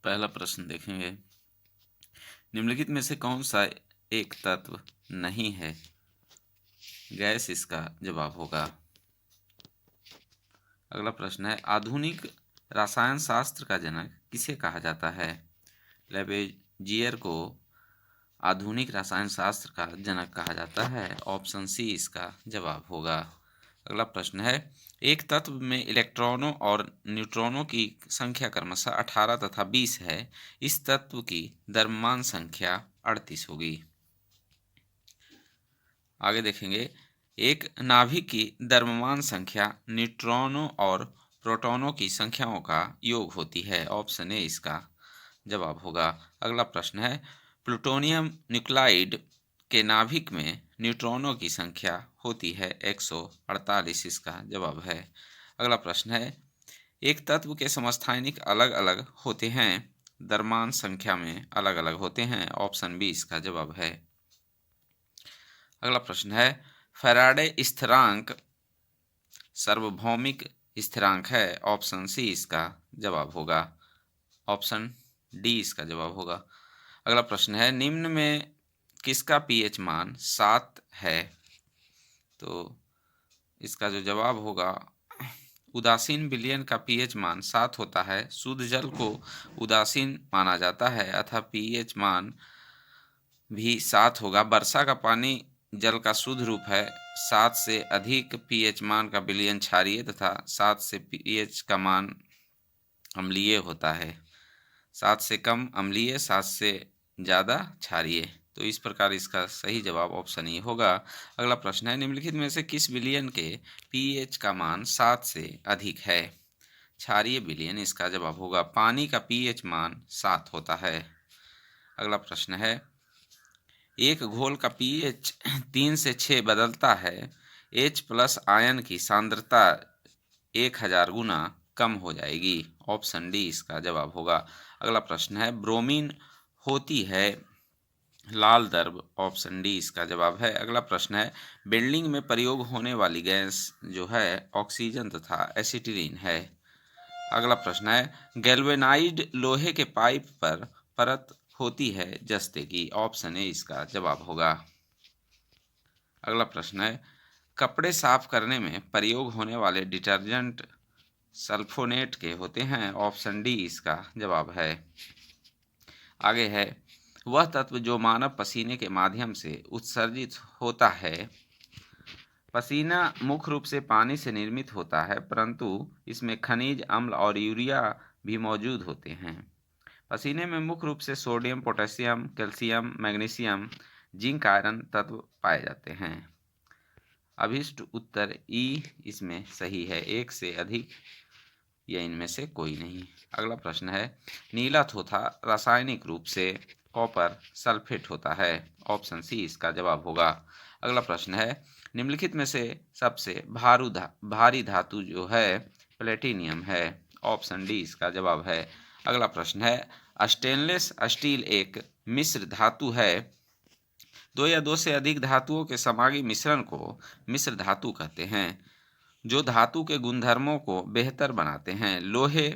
पहला प्रश्न देखेंगे। निम्नलिखित में से कौन सा एक तत्व नहीं है? गैस इसका जवाब होगा। अगला प्रश्न है, आधुनिक रसायन शास्त्र का जनक किसे कहा जाता है? लेबेजियर को आधुनिक रसायन शास्त्र का जनक कहा जाता है। ऑप्शन सी इसका जवाब होगा। अगला प्रश्न है, एक तत्व में इलेक्ट्रॉनों और न्यूट्रॉनों की संख्या क्रमशः 18 तथा 20 है। इस तत्व की द्रव्यमान संख्या 38 होगी। आगे देखेंगे, एक नाभिक की द्रव्यमान संख्या न्यूट्रॉनों और प्रोटॉनों की संख्याओं का योग होती है। ऑप्शन ए इसका जवाब होगा। अगला प्रश्न है, प्लूटोनियम न्यूक्लाइड के नाभिक में न्यूट्रॉनों की संख्या होती है 148। इसका जवाब है। अगला प्रश्न है, एक तत्व के समस्थानिक अलग अलग होते हैं, द्रव्यमान संख्या में अलग अलग होते हैं। ऑप्शन बी इसका जवाब है। अगला प्रश्न है, फैराडे स्थिरांक सार्वभौमिक स्थिरांक है। ऑप्शन सी इसका जवाब होगा। ऑप्शन डी इसका जवाब होगा। अगला प्रश्न है, निम्न में किसका पीएच मान 7 है? तो इसका जो जवाब होगा, उदासीन विलयन का पीएच मान 7 होता है। शुद्ध जल को उदासीन माना जाता है अतः पीएच मान भी 7 होगा। वर्षा का पानी जल का शुद्ध रूप है। 7 से अधिक पीएच मान का विलयन क्षारीय तथा 7 से पीएच का मान अम्लीय होता है। 7 से कम अम्लीय, 7 से ज़्यादा क्षारीय। तो इस प्रकार इसका सही जवाब ऑप्शन ई होगा। अगला प्रश्न है, निम्नलिखित में से किस विलयन के पीएच का मान 7 से अधिक है? क्षारीय विलयन इसका जवाब होगा। पानी का पीएच मान 7 होता है। अगला प्रश्न है, एक घोल का पीएच 3 से 6 बदलता है। H+ आयन की सांद्रता 1000 गुना कम हो जाएगी। ऑप्शन डी इसका जवाब होगा। अगला प्रश्न है, ब्रोमीन होती है लाल द्रव। ऑप्शन डी इसका जवाब है। अगला प्रश्न है, बिल्डिंग में प्रयोग होने वाली गैस जो है ऑक्सीजन तथा एसिटिलीन है। अगला प्रश्न है, गैल्वेनाइज्ड लोहे के पाइप पर परत होती है जस्ते की। ऑप्शन ए इसका जवाब होगा। अगला प्रश्न है, कपड़े साफ करने में प्रयोग होने वाले डिटर्जेंट सल्फोनेट के होते हैं। ऑप्शन डी इसका जवाब है। आगे है, वह तत्व जो मानव पसीने के माध्यम से उत्सर्जित होता है। पसीना मुख्य रूप से पानी से निर्मित होता है, परंतु इसमें खनिज अम्ल और यूरिया भी मौजूद होते हैं। पसीने में मुख्य रूप से sodium, potassium, calcium, magnesium, zinc, iron तत्व पाए जाते हैं। अभिष्ट उत्तर ई इसमें सही है। एक से अधिक या इनमें से कोई नहीं। अगला प्रश्न है, नीला थोथा रासायनिक रूप से कॉपर सल्फेट होता है। ऑप्शन सी इसका जवाब होगा। अगला प्रश्न है, निम्नलिखित में से सबसे भारी धातु जो है प्लेटिनियम है। ऑप्शन डी इसका जवाब है। अगला प्रश्न है, स्टेनलेस स्टील एक मिश्र धातु है। दो या दो से अधिक धातुओं के समागी मिश्रण को मिश्र धातु कहते हैं, जो धातु के गुणधर्मों को बेहतर बनाते हैं। लोहे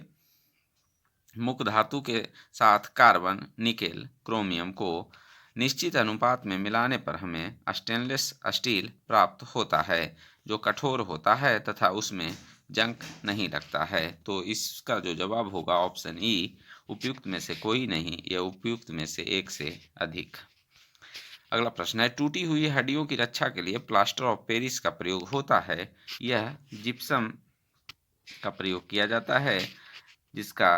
मुख्य धातु के साथ कार्बन, निकेल, क्रोमियम को निश्चित अनुपात में मिलाने पर हमें स्टेनलेस स्टील प्राप्त होता है, जो कठोर होता है तथा उसमें जंग नहीं लगता है। तो इसका जो जवाब होगा ऑप्शन ई, उपयुक्त में से कोई नहीं या उपयुक्त में से एक से अधिक। अगला प्रश्न है, टूटी हुई हड्डियों की रक्षा के लिए प्लास्टर ऑफ पेरिस का प्रयोग होता है। यह जिप्सम का प्रयोग किया जाता है, जिसका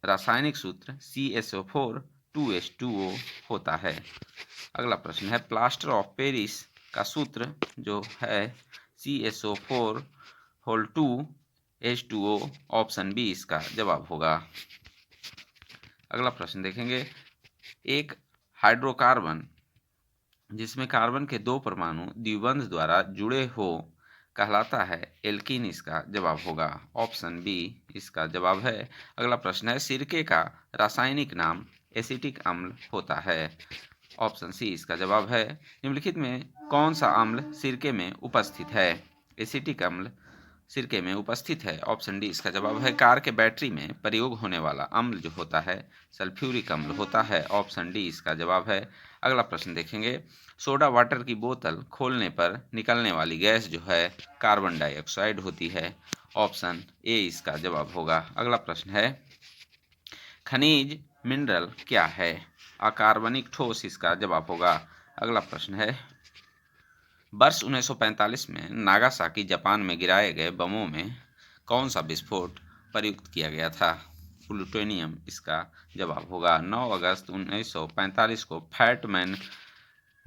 रासायनिक सूत्र CSO4 2H2O होता है। अगला प्रश्न है, प्लास्टर ऑफ पेरिस का सूत्र जो है CSO4 2H2O। ऑप्शन बी इसका जवाब होगा। अगला प्रश्न देखेंगे, एक हाइड्रोकार्बन जिसमें कार्बन के 2 परमाणु द्विबंध द्वारा जुड़े हो कहलाता है एल्कीन। इसका जवाब होगा। ऑप्शन बी इसका जवाब है। अगला प्रश्न है, सिरके का रासायनिक नाम एसिटिक अम्ल होता है। ऑप्शन सी इसका जवाब है। निम्नलिखित में कौन सा अम्ल सिरके में उपस्थित है? एसिटिक अम्ल सिरके में उपस्थित है। ऑप्शन डी इसका जवाब है। कार के बैटरी में प्रयोग होने वाला अम्ल जो होता है सल्फ्यूरिक अम्ल होता है। ऑप्शन डी इसका जवाब है। अगला प्रश्न देखेंगे, सोडा वाटर की बोतल खोलने पर निकलने वाली गैस जो है कार्बन डाइऑक्साइड होती है। ऑप्शन ए इसका जवाब होगा। अगला प्रश्न है, खनिज मिनरल क्या है? अकार्बनिक ठोस इसका जवाब होगा। अगला प्रश्न है, वर्ष 1945 में नागासाकी जापान में गिराए गए बमों में कौन सा विस्फोट प्रयुक्त किया गया था? प्लूटोनियम इसका जवाब होगा। 9 अगस्त 1945 को फैटमैन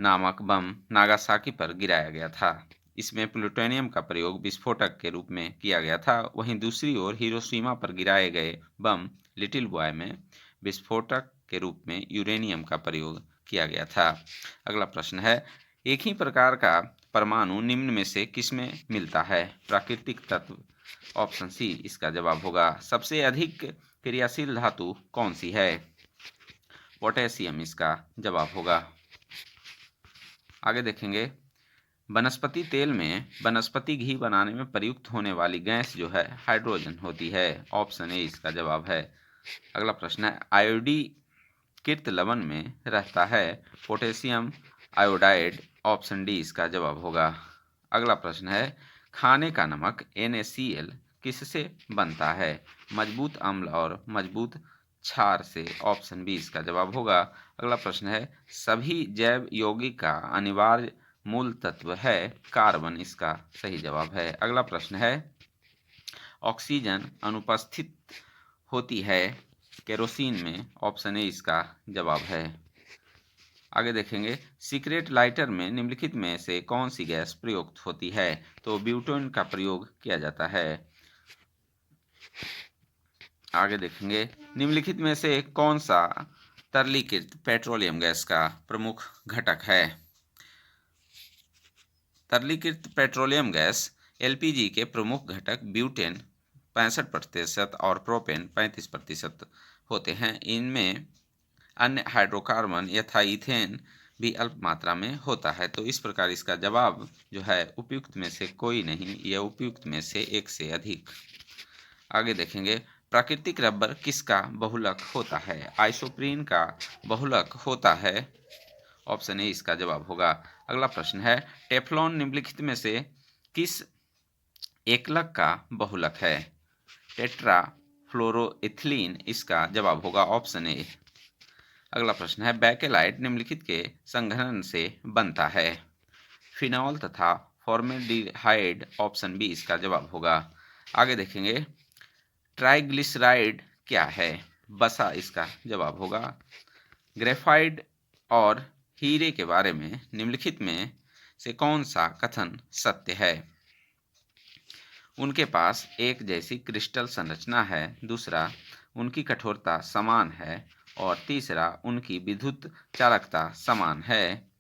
नामक बम नागासाकी पर गिराया गया था। इसमें प्लूटोनियम का प्रयोग विस्फोटक के रूप में किया गया था। वहीं दूसरी ओर हिरोशिमा पर गिराए गए बम लिटिल बॉय में विस्फोटक के रूप में यूरेनियम का प्रयोग किया गया था। अगला प्रश्न है, एक ही प्रकार का परमाणु निम्न में से किसमें मिलता है? प्राकृतिक तत्व। ऑप्शन सी इसका जवाब होगा। सबसे अधिक क्रियाशील धातु कौन सी है? पोटेशियम इसका जवाब होगा। आगे देखेंगे, वनस्पति तेल में वनस्पति घी बनाने में प्रयुक्त होने वाली गैस जो है हाइड्रोजन होती है। ऑप्शन ए इसका जवाब है। अगला प्रश्न है, आयोडीकृत लवण में रहता है पोटेशियम आयोडाइड। ऑप्शन डी इसका जवाब होगा। अगला प्रश्न है, खाने का नमक NaCl किससे बनता है? मजबूत अम्ल और मजबूत क्षार से। ऑप्शन बी इसका जवाब होगा। अगला प्रश्न है, सभी जैव यौगिक का अनिवार्य मूल तत्व है कार्बन। इसका सही जवाब है। अगला प्रश्न है, ऑक्सीजन अनुपस्थित होती है केरोसिन में। ऑप्शन ए इसका जवाब है। आगे देखेंगे, सिगरेट लाइटर में निम्नलिखित में से कौन सी गैस प्रयुक्त होती है? तो ब्यूटेन का प्रयोग किया जाता है। आगे देखेंगे, निम्नलिखित में से कौन सा तरलीकृत पेट्रोलियम गैस का प्रमुख घटक है? तरलीकृत पेट्रोलियम गैस LPG के प्रमुख घटक ब्यूटेन 65% और प्रोपेन 35% होते हैं। इनमें अन्य हाइड्रोकार्बन यथा इथेन भी अल्प मात्रा में होता है। तो इस प्रकार इसका जवाब जो है उपयुक्त में से कोई नहीं, यह उपयुक्त में से एक से अधिक। आगे देखेंगे, प्राकृतिक रबर किसका बहुलक होता है? आइसोप्रीन का बहुलक होता है। ऑप्शन ए इसका जवाब होगा। अगला प्रश्न है, टेफ्लॉन निम्नलिखित में से किस एकलक का बहुलक है? टेट्रा फ्लोरोइथिलीन इसका जवाब होगा। Option A. अगला प्रश्न है, बैकेलाइट निम्नलिखित के संघनन से बनता है? फिनॉल तथा फॉर्मेल्डिहाइड। ऑप्शन बी इसका जवाब होगा। आगे देखेंगे, ट्राइग्लिसराइड क्या है? बसा इसका जवाब होगा। ग्रेफाइट और हीरे के बारे में निम्नलिखित में से कौन सा कथन सत्य है? उनके पास एक जैसी क्रिस्टल संरचना है। दूसरा, उनकी कठोरता समान है। और तीसरा, उनकी विद्युत चालकता समान है।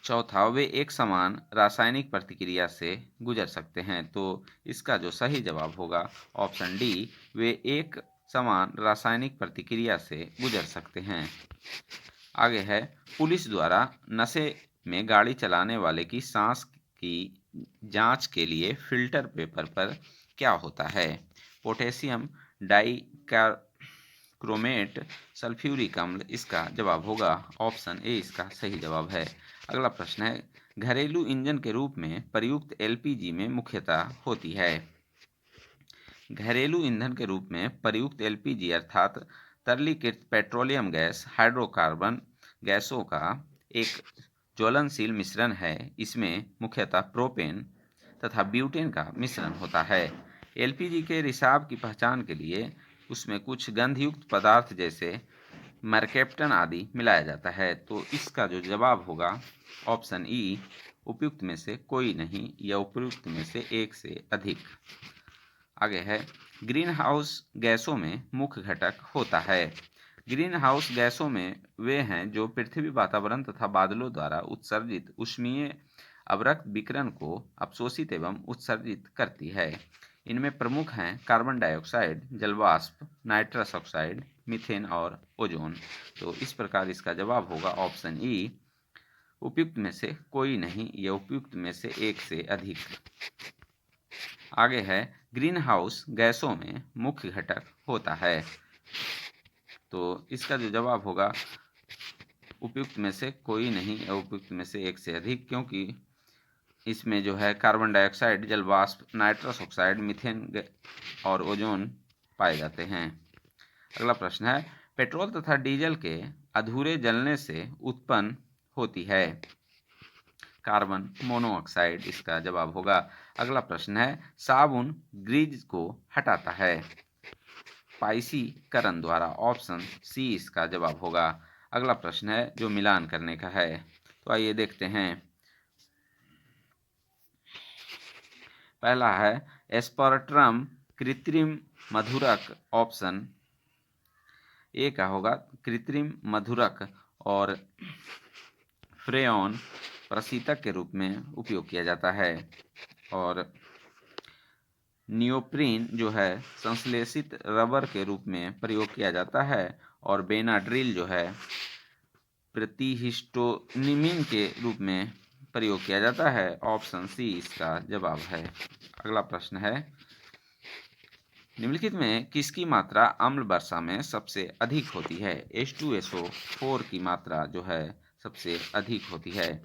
चौथा, वे एक समान रासायनिक प्रतिक्रिया से गुजर सकते हैं। तो इसका जो सही जवाब होगा ऑप्शन डी, वे एक समान रासायनिक प्रतिक्रिया से गुजर सकते हैं। आगे है, पुलिस द्वारा नशे में गाड़ी चलाने वाले की सांस की जांच के लिए फिल्टर पेपर पर क्या होता है? पोटेशियम डाइक्रोमेट सल्फ्यूरिक अम्ल इसका जवाब होगा। ऑप्शन ए इसका सही जवाब है। अगला प्रश्न है, घरेलू इंजन के रूप में प्रयुक्त LPG में मुख्यतः होती है? घरेलू ईंधन के रूप में प्रयुक्त LPG अर्थात तरलीकृत पेट्रोलियम गैस हाइड्रोकार्बन गैसों का एक ज्वलनशील मिश्रण है। इसमें मुख्यतः प्रोपेन तथा ब्यूटेन का मिश्रण होता है। LPG के रिसाव की पहचान के लिए उसमें कुछ गंधयुक्त पदार्थ जैसे मरकेप्टन आदि मिलाया जाता है। तो इसका जो जवाब होगा ऑप्शन ई, उपयुक्त में से कोई नहीं, या उपयुक्त में से एक से अधिक। आगे है, ग्रीन हाउस गैसों में मुख्य घटक होता है? ग्रीन हाउस गैसों में वे हैं जो पृथ्वी वातावरण तथा बादलों द्वारा उत्सर्जित ऊष्मीय अवरक्त विकिरण को अवशोषित एवं उत्सर्जित करती है। इनमें प्रमुख हैं कार्बन डाइऑक्साइड, जलवाष्प, नाइट्रस ऑक्साइड, मीथेन और ओजोन। तो इस प्रकार इसका जवाब होगा ऑप्शन ई, उपयुक्त में से कोई नहीं या उपयुक्त में से एक से अधिक। आगे है ग्रीन हाउस गैसों में मुख्य घटक होता है, तो इसका जो जवाब होगा उपयुक्त में से कोई नहीं या उपयुक्त में से एक से अधिक, क्योंकि इसमें जो है कार्बन डाइऑक्साइड, जल वाष्प, नाइट्रस ऑक्साइड, मीथेन और ओजोन पाए जाते हैं। अगला प्रश्न है पेट्रोल तथा डीजल के अधूरे जलने से उत्पन्न होती है कार्बन मोनोऑक्साइड, इसका जवाब होगा। अगला प्रश्न है साबुन ग्रीज को हटाता है पाइसीकरण द्वारा, ऑप्शन सी इसका जवाब होगा। अगला प्रश्न है जो मिलान करने का है, तो आइए देखते हैं। पहला है एस्पर्ट्रम कृत्रिम मधुरक, ऑप्शन ए का होगा कृत्रिम मधुरक और फ्रेयॉन प्रशीतक के रूप में उपयोग किया जाता है, और नियोप्रीन जो है संश्लेषित रबर के रूप में प्रयोग किया जाता है, और बेनाड्रिल जो है प्रतिहिस्टोनिमीन के रूप में प्रयोग किया जाता है, ऑप्शन सी इसका जवाब है। अगला प्रश्न है निम्नलिखित में किसकी मात्रा अम्ल वर्षा में सबसे अधिक होती है। H2SO4 की मात्रा जो है सबसे अधिक होती है।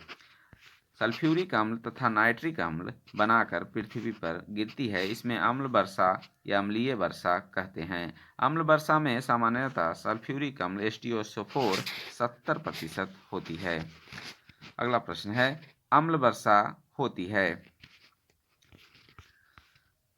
सल्फ्यूरिक अम्ल तथा नाइट्रिक अम्ल बनाकर पृथ्वी पर गिरती है, इसमें अम्ल वर्षा या अम्लीय वर्षा कहते हैं। अम्ल वर्षा में सामान्यतः सल्फ्यूरिक अम्ल H2SO4 70% होती है। अगला प्रश्न है अम्ल वर्षा होती है,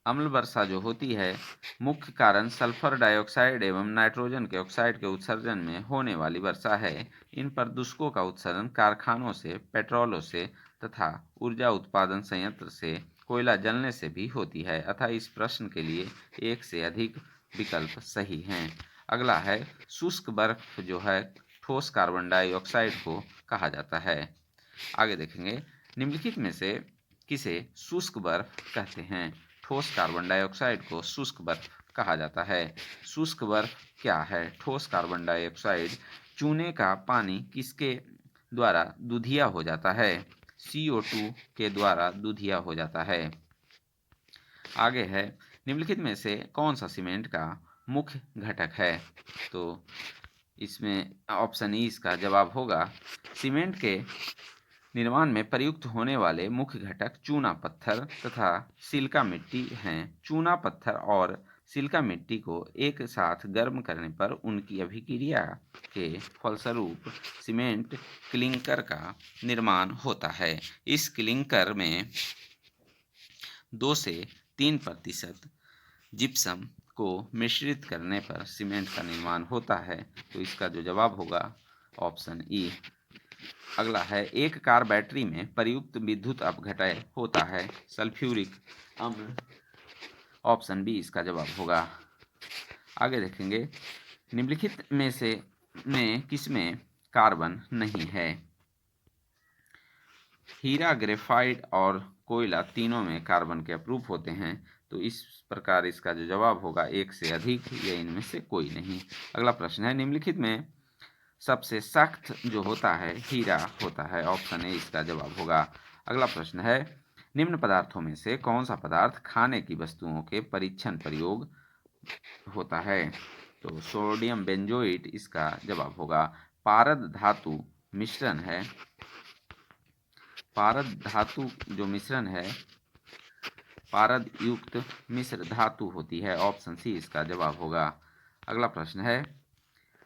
अम्ल वर्षा जो होती है मुख्य कारण सल्फर डाइऑक्साइड एवं नाइट्रोजन के ऑक्साइड के उत्सर्जन में होने वाली वर्षा है। इन प्रदूषकों का उत्सर्जन कारखानों से, पेट्रोलों से तथा ऊर्जा उत्पादन संयंत्र से कोयला जलने से भी होती है, अतः इस प्रश्न के लिए एक से अधिक विकल्प सही हैं। अगला है शुष्क बर्फ जो है ठोस कार्बन डाइऑक्साइड को कहा जाता है। आगे देखेंगे निम्नलिखित में से किसे शुष्क बर्फ कहते हैं। ठोस कार्बन डाइऑक्साइड को शुष्क बर्फ कहा जाता है। शुष्क बर्फ क्या है। ठोस कार्बन डाइऑक्साइड चूने का पानी किसके द्वारा दूधिया हो जाता है। CO2 के द्वारा दूधिया हो जाता है। आगे है निम्नलिखित में से कौन सा सीमेंट का मुख्य घटक है, तो इसमें ऑप्शन ई इसका जवाब होगा। सीमेंट के निर्माण में प्रयुक्त होने वाले मुख्य घटक चूना पत्थर तथा सिलिका मिट्टी हैं। चूना पत्थर और सिलिका मिट्टी को एक साथ गर्म करने पर उनकी अभिक्रिया के फलस्वरूप सीमेंट क्लिंकर का निर्माण होता है। इस क्लिंकर में 2 से 3% जिप्सम को मिश्रित करने पर सीमेंट का निर्माण होता है, तो इसका जो जवाब होगा ऑप्शन ई। अगला है एक कार बैटरी में प्रयुक्त विद्युत अपघटय होता है सल्फ्यूरिक अम्ल, ऑप्शन बी इसका जवाब होगा। आगे देखेंगे निम्नलिखित में से किसमें कार्बन नहीं है। हीरा, ग्रेफाइट और कोयला तीनों में कार्बन के अपरूप होते हैं, तो इस प्रकार इसका जो जवाब होगा एक से अधिक या इनमें से कोई नहीं। अगला प्रश्न है निम्नलिखित में सबसे सख्त जो होता है हीरा होता है, ऑप्शन ए इसका जवाब होगा। अगला प्रश्न है निम्न पदार्थों में से कौन सा पदार्थ खाने की वस्तुओं के परीक्षण प्रयोग होता है, तो सोडियम बेंजोएट इसका जवाब होगा। पारद धातु मिश्रण है, पारद धातु जो मिश्रण है पारद युक्त मिश्र धातु होती है, ऑप्शन सी इसका जवाब होगा। अगला प्रश्न है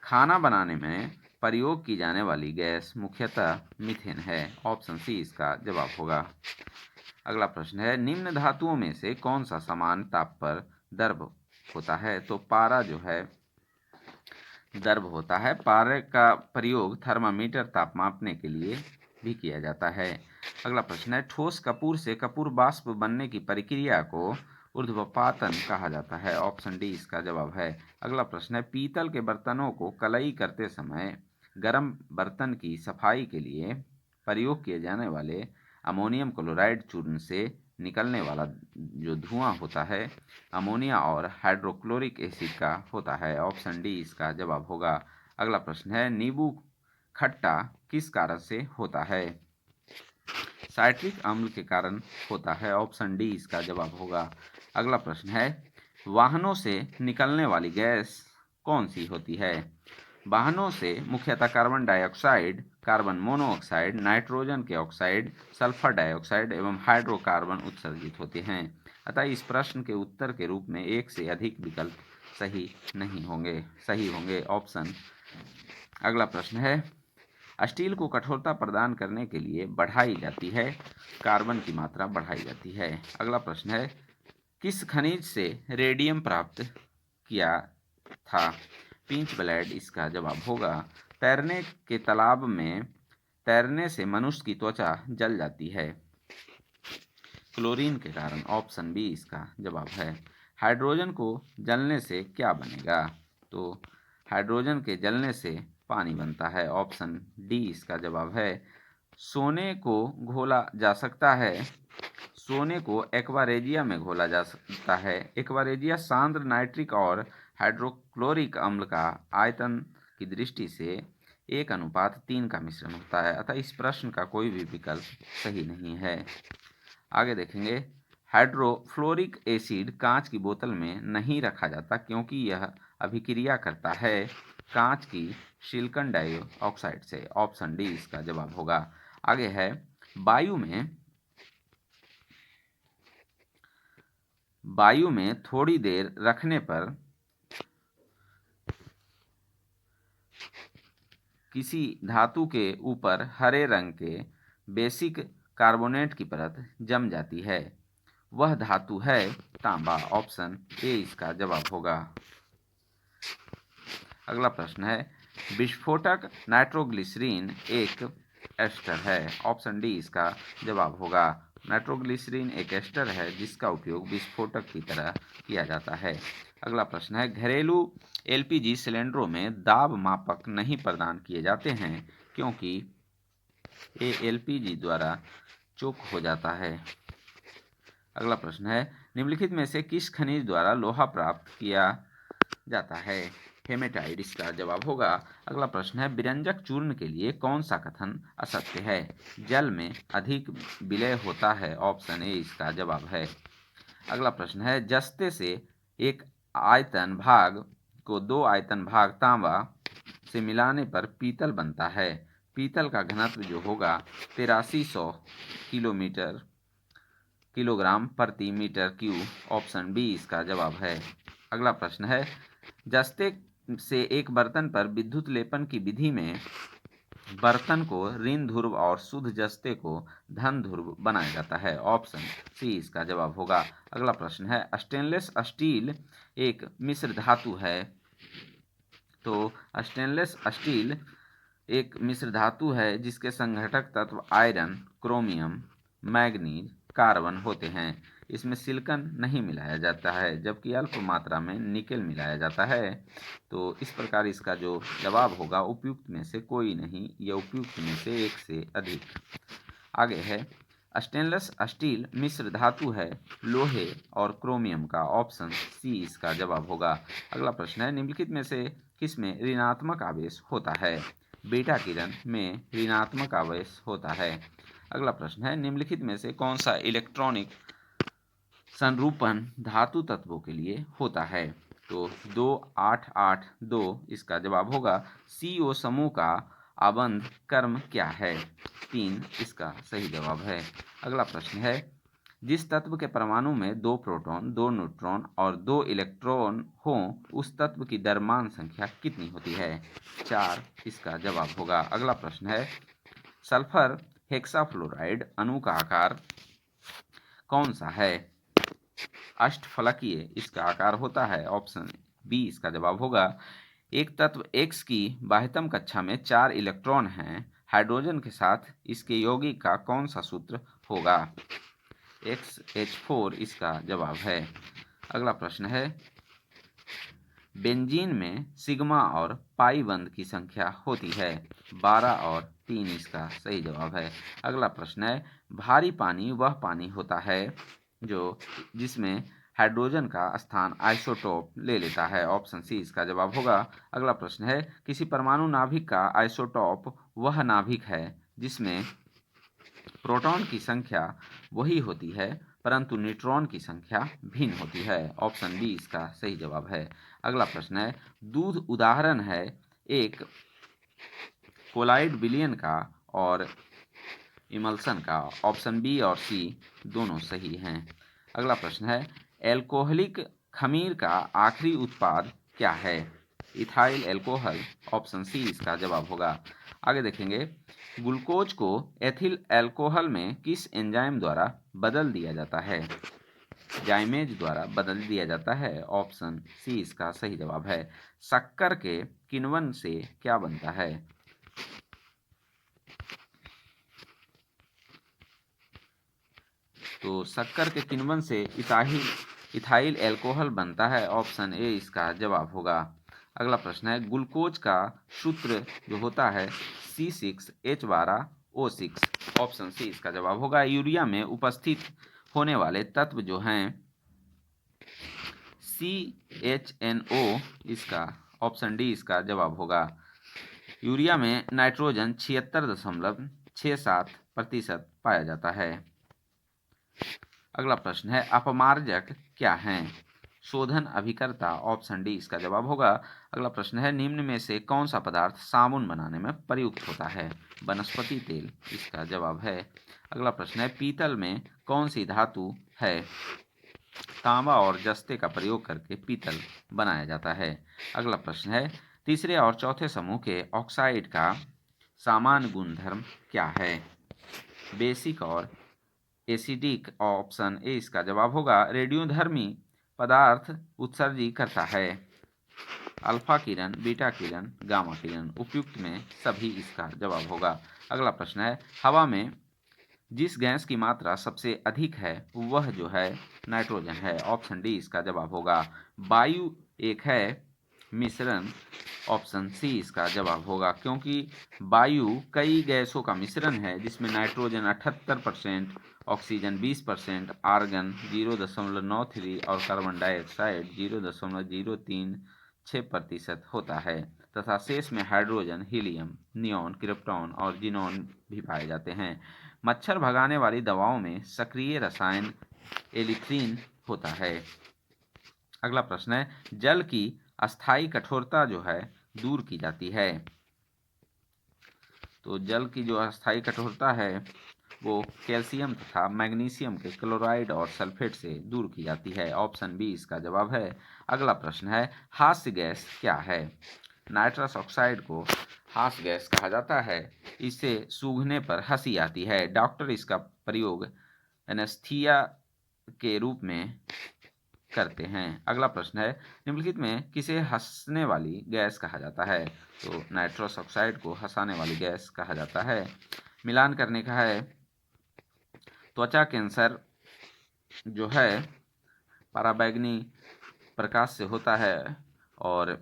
खाना बनाने में प्रयोग की जाने वाली गैस मुख्यतः मीथेन है, ऑप्शन सी इसका जवाब होगा। अगला प्रश्न है निम्न धातुओं में से कौन सा समान ताप पर द्रव होता है, तो पारा जो है द्रव होता है। पारे का प्रयोग थर्मामीटर ताप मापने के लिए भी किया जाता है। अगला प्रश्न है ठोस कपूर से कपूर वाष्प बनने की प्रक्रिया को ऊर्ध्वपातन कहा जाता है, ऑप्शन डी इसका जवाब है। अगला प्रश्न है पीतल के बर्तनों को कलई करते समय गर्म बर्तन की सफाई के लिए प्रयोग किए जाने वाले अमोनियम क्लोराइड चूर्ण से निकलने वाला जो धुआं होता है अमोनिया और हाइड्रोक्लोरिक एसिड का होता है, ऑप्शन डी इसका जवाब होगा। अगला प्रश्न है नींबू खट्टा किस कारण से होता है? साइट्रिक अम्ल के कारण होता है। ऑप्शन डी इसका जवाब होगा। अगला प्रश्न है, वाहनों से निकलने वाली गैस कौन सी होती है? वाहनों से मुख्यतः carbon dioxide, carbon monoxide, nitrogen के ऑक्साइड, सल्फर डाइऑक्साइड एवं हाइड्रोकार्बन उत्सर्जित होते हैं। अतः इस प्रश्न के उत्तर के रूप में एक से अधिक विकल्प सही नहीं होंगे, सही होंगे ऑप्शन। अगला प्रश्न है, स्टील को कठोरता प्रदान करने के लिए बढ़ाई जाती है, कार्बन की मात्रा बढ़ाई जाती है। अगला प्रश्न है, किस खनिज से रेडियम प्राप्त किया था? पिंच ब्लेड इसका जवाब होगा। तैरने के तालाब में तैरने से मनुष्य की त्वचा जल जाती है, क्लोरीन के कारण। ऑप्शन बी इसका जवाब है। हाइड्रोजन को जलने से क्या बनेगा? तो हाइड्रोजन के जलने से पानी बनता है। ऑप्शन डी इसका जवाब है। सोने को घोला जा सकता है, सोने को एक्वारेजिया में घोला जा सकता है। एक्वारेजिया सांद्र नाइट्रिक और हाइड्रोक्लोरिक अम्ल का आयतन की दृष्टि से 1:3 का मिश्रण होता है। अतः इस प्रश्न का कोई भी विकल्प सही नहीं है। आगे देखेंगे, हाइड्रोफ्लोरिक एसिड कांच की बोतल में नहीं रखा जाता क्योंकि यह अभिक्रिया करता है कांच की सिलिकॉन डाइऑक्साइड से। ऑप्शन डी इसका जवाब होगा। आगे है, वायु में थोड़ी देर रखने पर किसी धातु के ऊपर हरे रंग के बेसिक कार्बोनेट की परत जम जाती है, वह धातु है तांबा। ऑप्शन ए इसका जवाब होगा। अगला प्रश्न है, विस्फोटक नाइट्रोग्लिसरीन एक एस्टर है। ऑप्शन डी इसका जवाब होगा। नाइट्रोग्लिसरीन एक एस्टर है जिसका उपयोग विस्फोटक की तरह किया जाता है। अगला प्रश्न है, घरेलू एलपीजी सिलेंडरों में दाब मापक नहीं प्रदान किए जाते हैं क्योंकि ये एलपीजी द्वारा चोक हो जाता है। अगला प्रश्न है, निम्नलिखित में से किस खनिज द्वारा लोहा प्राप्त किया जाता है? हेमेटाइट इसका जवाब होगा। अगला प्रश्न है, विरंजक चूर्ण के लिए कौन सा कथन असत्य है? जल में अधिक विलय होता है। ऑप्शन ए इसका जवाब है। अगला प्रश्न है, जस्ते से एक आयतन भाग को 2 आयतन भाग तांबा से मिलाने पर पीतल बनता है। पीतल का घनत्व जो होगा 8300 किलोग्राम प्रति मीटर क्यूब। ऑप्शन बी इसका जवाब है। अगला प्रश्न है, जस्ते से एक बर्तन पर विद्युत लेपन की विधि में बर्तन को ऋण ध्रुव और शुद्ध जस्ते को धन ध्रुव बनाया जाता है। ऑप्शन सी इसका जवाब होगा। अगला प्रश्न है, स्टेनलेस स्टील एक मिश्र धातु है। तो स्टेनलेस स्टील एक मिश्र धातु है जिसके संघटक तत्व आयरन, क्रोमियम, मैग्नीज, कार्बन होते हैं। इसमें सिलिकॉन नहीं मिलाया जाता है जबकि अल्प मात्रा में निकेल मिलाया जाता है। तो इस प्रकार इसका जो जवाब होगा उपयुक्त में से कोई नहीं या उपयुक्त में से एक से अधिक। आगे है, स्टेनलेस स्टील मिश्र धातु है लोहे और क्रोमियम का। ऑप्शन सी इसका जवाब होगा। अगला प्रश्न है, निम्नलिखित में से किसमें ऋणात्मक आवेश होता है? बीटा किरण में ऋणात्मक आवेश होता है। अगला प्रश्न है, निम्नलिखित में से कौन सा इलेक्ट्रॉनिक संरूपण धातु तत्वों के लिए होता है? तो 2882 इसका जवाब होगा। CO समूह का आबंध कर्म क्या है? 3 इसका सही जवाब है। अगला प्रश्न है, जिस तत्व के परमाणु में 2 प्रोटॉन, 2 न्यूट्रॉन और 2 इलेक्ट्रॉन हों उस तत्व की द्रव्यमान संख्या कितनी होती है? 4 इसका जवाब होगा। अगला प्रश्न है, सल्फर हेक्साफ्लोराइड अणु का आकार कौन सा है? अष्टफलकीय इसका आकार होता है। ऑप्शन बी इसका जवाब होगा। एक तत्व X की बाह्यतम कक्षा में 4 इलेक्ट्रॉन हैं। हाइड्रोजन के साथ इसके यौगिक का कौन सा सूत्र होगा? XH4 इसका जवाब है। अगला प्रश्न है, बेंजीन में सिग्मा और पाई बंध की संख्या होती है 12 और 3 इसका सही जवाब है। अगला प्रश्न है, भारी पानी वह पानी होता है जो जिसमें हाइड्रोजन का स्थान आइसोटोप ले लेता है। ऑप्शन सी इसका जवाब होगा। अगला प्रश्न है, किसी परमाणु नाभिक का आइसोटोप वह नाभिक है जिसमें प्रोटॉन की संख्या वही होती है परंतु न्यूट्रॉन की संख्या भिन्न होती है। ऑप्शन बी इसका सही जवाब है। अगला प्रश्न है, दूध उदाहरण है एक कोलाइड विलयन का और इमल्सन का। ऑप्शन बी और सी दोनों सही हैं। अगला प्रश्न है, एल्कोहलिक खमीर का आखिरी उत्पाद क्या है? Ethyl alcohol. ऑप्शन सी इसका जवाब होगा। आगे देखेंगे, ग्लूकोज को एथिल एल्कोहल में किस एंजाइम द्वारा बदल दिया जाता है? जाइमेज द्वारा बदल दिया जाता है। ऑप्शन सी इसका सही जवाब है। शक्कर के किण्वन से क्या बनता है? तो शक्कर के किण्वन से इथाइल एल्कोहल बनता है। ऑप्शन ए इसका जवाब होगा। अगला प्रश्न है, ग्लूकोज का सूत्र जो होता है C6H12O6। ऑप्शन सी इसका जवाब होगा। यूरिया में उपस्थित होने वाले तत्व जो हैं CHNO, इसका ऑप्शन डी इसका जवाब होगा। यूरिया में नाइट्रोजन 76.67% पाया जाता है। अगला प्रश्न है, अपमार्जक क्या हैं? शोधन अभिकर्ता। ऑप्शन डी इसका जवाब होगा। अगला प्रश्न है, निम्न में से कौन सा पदार्थ साबुन बनाने में प्रयुक्त होता है? वनस्पति तेल इसका जवाब है। अगला प्रश्न है, पीतल में कौन सी धातु है? तांबा और जस्ते का प्रयोग करके पीतल बनाया जाता है। अगला प्रश्न है, तीसरे और चौथे समूह के ऑक्साइड का सामान्य गुणधर्म क्या है? बेसिक और एसिडिक। ऑप्शन ए इसका जवाब होगा। रेडियोधर्मी पदार्थ उत्सर्जी करता है। अल्फा किरण, बीटा किरण, गामा किरण। उपयुक्त में सभी इसका जवाब होगा। अगला प्रश्न है, हवा में जिस गैस की मात्रा सबसे अधिक है वह जो है नाइट्रोजन है। ऑप्शन डी इसका जवाब होगा। वायु एक है मिश्रण। ऑप्शन सी इसका जवाब होगा, क्योंकि वायु कई गैसों का मिश्रण है जिसमें नाइट्रोजन 78%, ऑक्सीजन 20%, आर्गन 0.93 और कार्बन डाइऑक्साइड 0.036% होता है तथा शेष में हाइड्रोजन, हीलियम, नियॉन, क्रिप्टॉन और जिनॉन भी पाए जाते हैं। मच्छर भगाने वाली दवाओं में सक्रिय रसायन एलिथ्रीन होता है। अगला प्रश्न है, जल की अस्थायी कठोरता जो है दूर की जाती है। तो जल की जो अस्थायी कठोरता है वो कैल्शियम तथा मैग्नीशियम के क्लोराइड और सल्फेट से दूर की जाती है। ऑप्शन बी इसका जवाब है। अगला प्रश्न है, हास्य गैस क्या है? नाइट्रस ऑक्साइड को हास्य गैस कहा जाता है। इसे सूंघने पर हंसी आती है। डॉक्टर इसका प्रयोग एनेस्थीसिया के रूप में करते हैं। अगला प्रश्न है, निम्नलिखित में किसे हंसने वाली गैस कहा जाता है? तो नाइट्रस ऑक्साइड को हंसाने वाली गैस कहा जाता है। मिलान करने का है, त्वचा कैंसर जो है पराबैंगनी प्रकाश से होता है और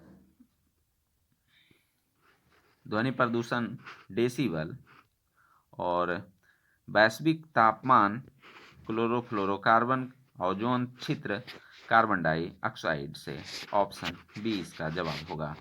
ध्वनि प्रदूषण डेसिबल और वैश्विक तापमान क्लोरोफ्लोरोकार्बन ओजोन छिद्र कार्बन डाइऑक्साइड से। ऑप्शन बी इसका जवाब होगा।